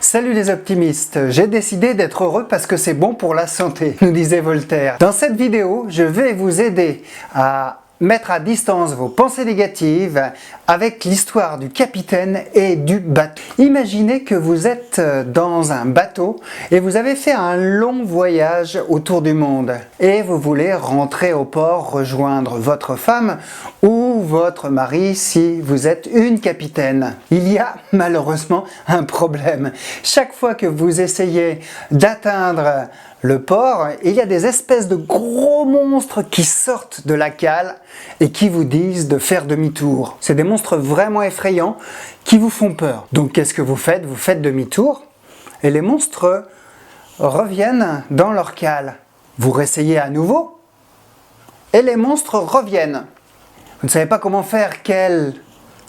Salut les optimistes, j'ai décidé d'être heureux parce que c'est bon pour la santé, nous disait Voltaire. Dans cette vidéo, je vais vous aider à mettre à distance vos pensées négatives avec l'histoire du capitaine et du bateau. Imaginez que vous êtes dans un bateau et vous avez fait un long voyage autour du monde et vous voulez rentrer au port rejoindre votre femme ou votre mari si vous êtes une capitaine. Il y a malheureusement un problème. Chaque fois que vous essayez d'atteindre le port, il y a des espèces de gros monstres qui sortent de la cale et qui vous disent de faire demi-tour. C'est des monstres vraiment effrayants qui vous font peur. Donc qu'est-ce que vous faites? Vous faites demi-tour et les monstres reviennent dans leur cale. Vous réessayez à nouveau et les monstres reviennent. Vous ne savez pas comment faire, quelle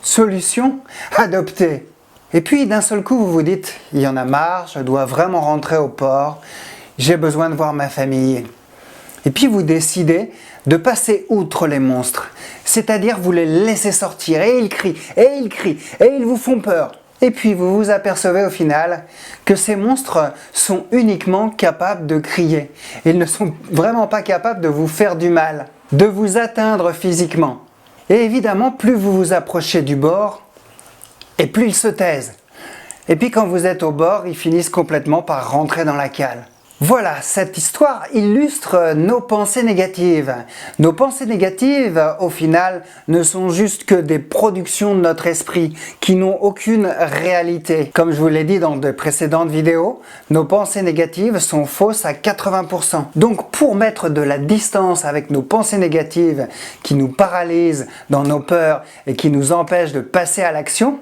solution adopter. Et puis d'un seul coup vous vous dites, il y en a marre, je dois vraiment rentrer au port. J'ai besoin de voir ma famille. Et puis vous décidez de passer outre les monstres. C'est-à-dire vous les laissez sortir et ils crient, et ils crient, et ils vous font peur. Et puis vous vous apercevez au final que ces monstres sont uniquement capables de crier. Ils ne sont vraiment pas capables de vous faire du mal, de vous atteindre physiquement. Et évidemment, plus vous vous approchez du bord, et plus ils se taisent. Et puis quand vous êtes au bord, ils finissent complètement par rentrer dans la cale. Voilà, cette histoire illustre nos pensées négatives. Nos pensées négatives, au final, ne sont juste que des productions de notre esprit qui n'ont aucune réalité. Comme je vous l'ai dit dans de précédentes vidéos, nos pensées négatives sont fausses à 80%. Donc pour mettre de la distance avec nos pensées négatives qui nous paralysent dans nos peurs et qui nous empêchent de passer à l'action,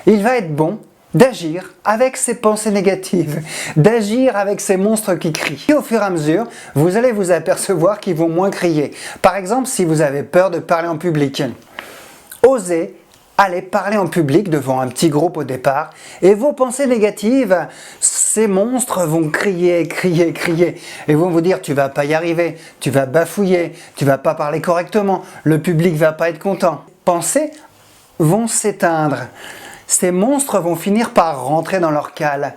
il va être bon d'agir avec ces pensées négatives, d'agir avec ces monstres qui crient. Et au fur et à mesure, vous allez vous apercevoir qu'ils vont moins crier. Par exemple, si vous avez peur de parler en public, osez aller parler en public devant un petit groupe au départ et vos pensées négatives, ces monstres vont crier, crier, crier et vont vous dire tu vas pas y arriver, tu vas bafouiller, tu vas pas parler correctement, le public va pas être content. Pensées vont s'éteindre. Ces monstres vont finir par rentrer dans leur cale.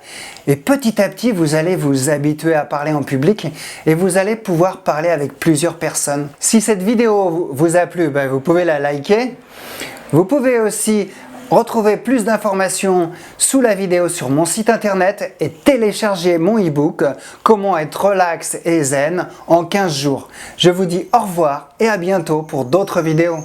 Et petit à petit, vous allez vous habituer à parler en public et vous allez pouvoir parler avec plusieurs personnes. Si cette vidéo vous a plu, vous pouvez la liker. Vous pouvez aussi retrouver plus d'informations sous la vidéo sur mon site internet et télécharger mon e-book « Comment être relax et zen en 15 jours ». Je vous dis au revoir et à bientôt pour d'autres vidéos.